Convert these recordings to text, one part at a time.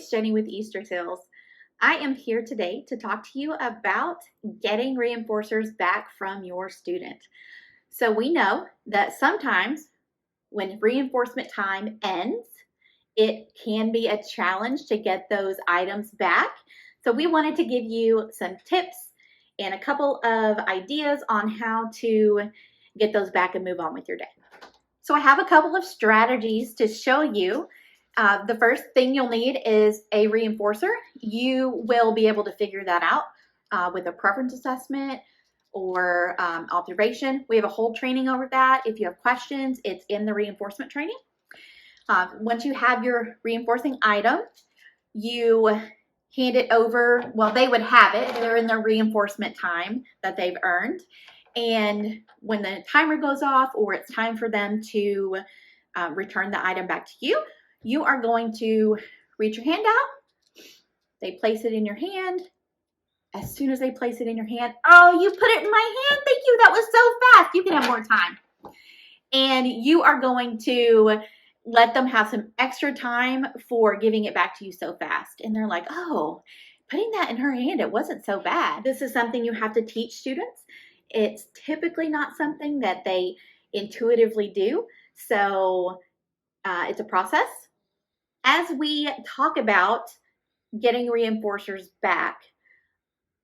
it's Jenny with Easter Seals. I am here today to talk to you about getting reinforcers back from your student. So we know that sometimes when reinforcement time ends, it can be a challenge to get those items back. So we wanted to give you some tips and a couple of ideas on how to get those back and move on with your day. So I have a couple of strategies to show you. The first thing you'll need is a reinforcer. You will be able to figure that out with a preference assessment or observation. We have a whole training over that. If you have questions, it's in the reinforcement training. Once you have your reinforcing item, you hand it over. Well, they would have it. They're in their reinforcement time that they've earned. And when the timer goes off or it's time for them to return the item back to you, you are going to reach your hand out. They place it in your hand. As soon as they place it in your hand, oh, you put it in my hand. Thank you. That was so fast. You can have more time. And you are going to let them have some extra time for giving it back to you so fast. And they're like, oh, putting that in her hand, it wasn't so bad. This is something you have to teach students. It's typically not something that they intuitively do. So it's a process. As we talk about getting reinforcers back,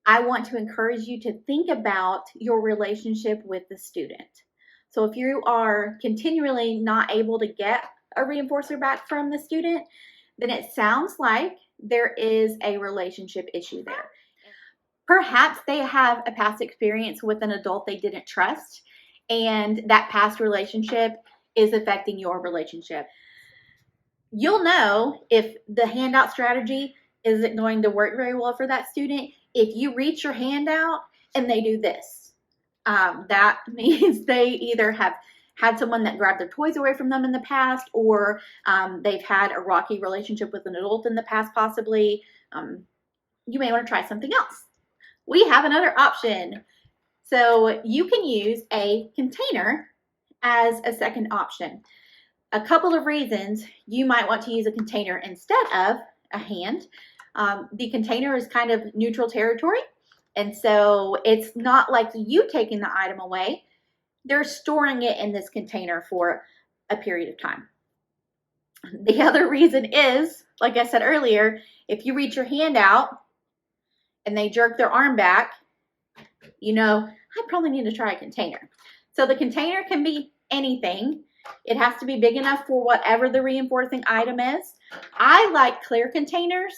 I want to encourage you to think about your relationship with the student. So if you are continually not able to get a reinforcer back from the student, then it sounds like there is a relationship issue there. Perhaps they have a past experience with an adult they didn't trust, and that past relationship is affecting your relationship. You'll know if the handout strategy isn't going to work very well for that student if you reach your hand out and they do this. That means they either have had someone that grabbed their toys away from them in the past, or they've had a rocky relationship with an adult in the past possibly. You may want to try something else. We have another option. So you can use a container as a second option. A couple of reasons you might want to use a container instead of a hand. The container is kind of neutral territory, and so it's not like you taking the item away. They're storing it in this container for a period of time. The other reason is, like I said earlier, if you reach your hand out and they jerk their arm back, you know, I probably need to try a container. So the container can be anything. It has to be big enough for whatever the reinforcing item is. I like clear containers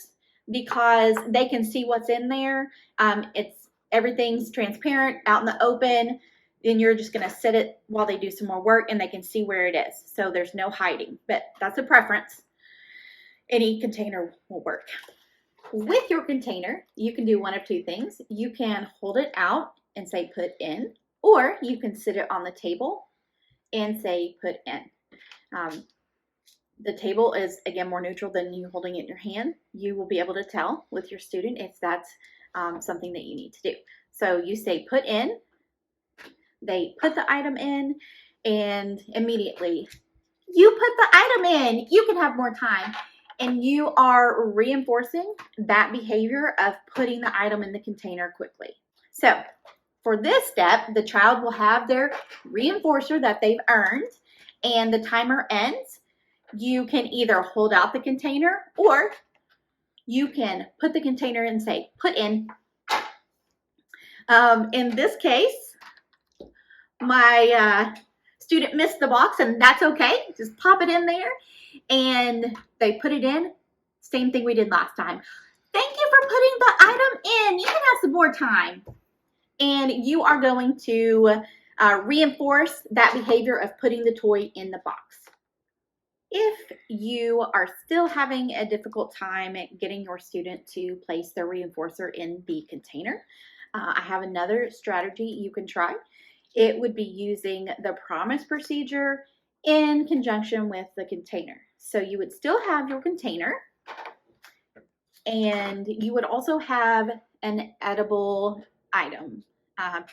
because they can see what's in there. Everything's transparent, out in the open. Then you're just going to sit it while they do some more work and they can see where it is. So there's no hiding, but that's a preference. Any container will work. With your container, you can do one of two things. You can hold it out and say put in, or you can sit it on the table and say put in. The table is, again, more neutral than you holding it in your hand. You will be able to tell with your student if that's something that you need to do. So you say put in, they put the item in, and immediately you put the item in, you can have more time. And you are reinforcing that behavior of putting the item in the container quickly. So for this step, the child will have their reinforcer that they've earned, and the timer ends. You can either hold out the container or you can put the container in and say, put in. In this case, my student missed the box, and that's okay. Just pop it in there, and they put it in. Same thing we did last time. Thank you for putting the item in. You can have some more time. And you are going to reinforce that behavior of putting the toy in the box. If you are still having a difficult time at getting your student to place their reinforcer in the container, I have another strategy you can try. It would be using the promise procedure in conjunction with the container. So you would still have your container, and you would also have an edible item.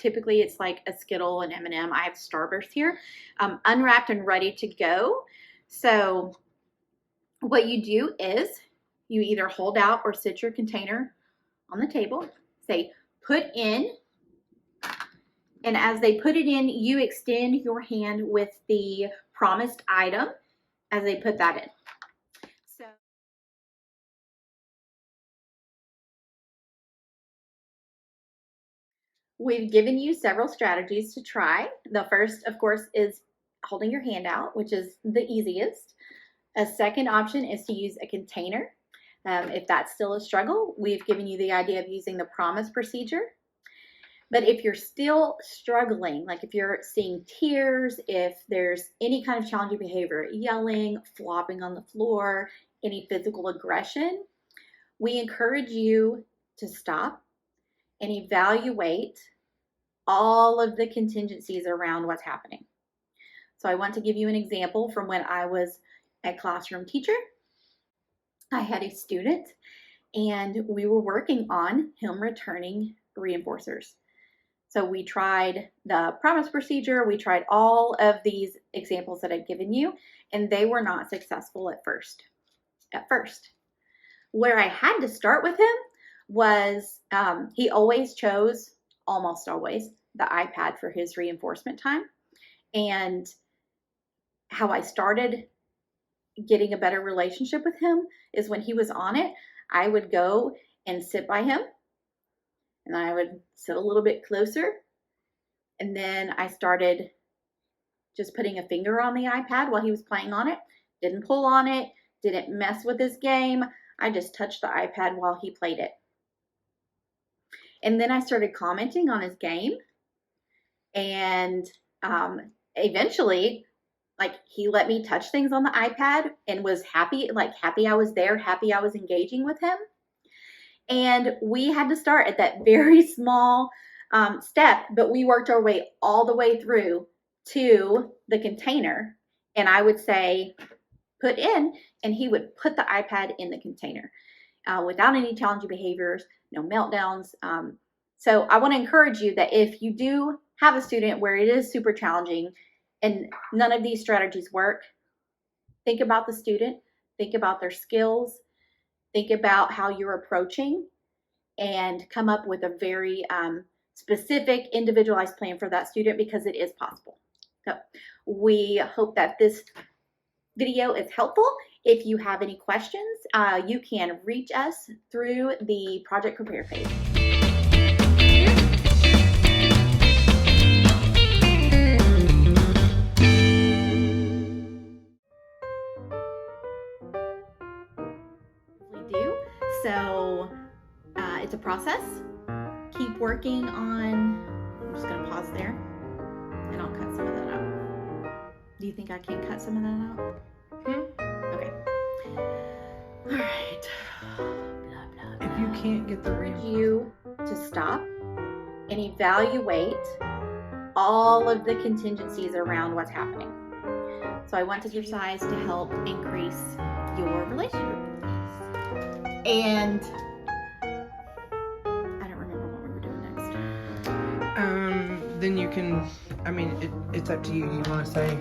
Typically it's like a Skittle, an M&M. I have Starburst here, unwrapped and ready to go. So what you do is you either hold out or sit your container on the table, say, put in, and as they put it in, you extend your hand with the promised item as they put that in. So we've given you several strategies to try. The first, of course, is holding your hand out, which is the easiest. A second option is to use a container. If that's still a struggle, we've given you the idea of using the promise procedure. But if you're still struggling, like if you're seeing tears, if there's any kind of challenging behavior, yelling, flopping on the floor, any physical aggression, we encourage you to stop and evaluate all of the contingencies around what's happening. So I want to give you an example from when I was a classroom teacher. I had a student and we were working on him returning reinforcers. So we tried the promise procedure, we tried all of these examples that I've given you, and they were not successful at first. Where I had to start with him was he always chose, almost always, the iPad for his reinforcement time. And how I started getting a better relationship with him is when he was on it, I would go and sit by him, and I would sit a little bit closer. And then I started just putting a finger on the iPad while he was playing on it. Didn't pull on it, didn't mess with his game. I just touched the iPad while he played it. And then I started commenting on his game. And eventually, like, he let me touch things on the iPad and was happy I was there, happy I was engaging with him. And we had to start at that very small step, but we worked our way all the way through to the container. And I would say, put in, and he would put the iPad in the container without any challenging behaviors, no meltdowns. So I want to encourage you that if you do have a student where it is super challenging and none of these strategies work, think about the student, think about their skills, think about how you're approaching, and come up with a very specific, individualized plan for that student, because it is possible. So we hope that this video is helpful. If you have any questions, you can reach us through the Project Prepare page. We do. So it's a process. Keep working on, I'm just going to pause there and I'll cut some of that out. Do you think I can cut some of that out? Okay. All right. If you can't get the you to stop and evaluate all of the contingencies around what's happening. So I want to exercise to help increase your relationship. And I don't remember what we were doing next. Then you can, I mean, it's up to you. You want to say?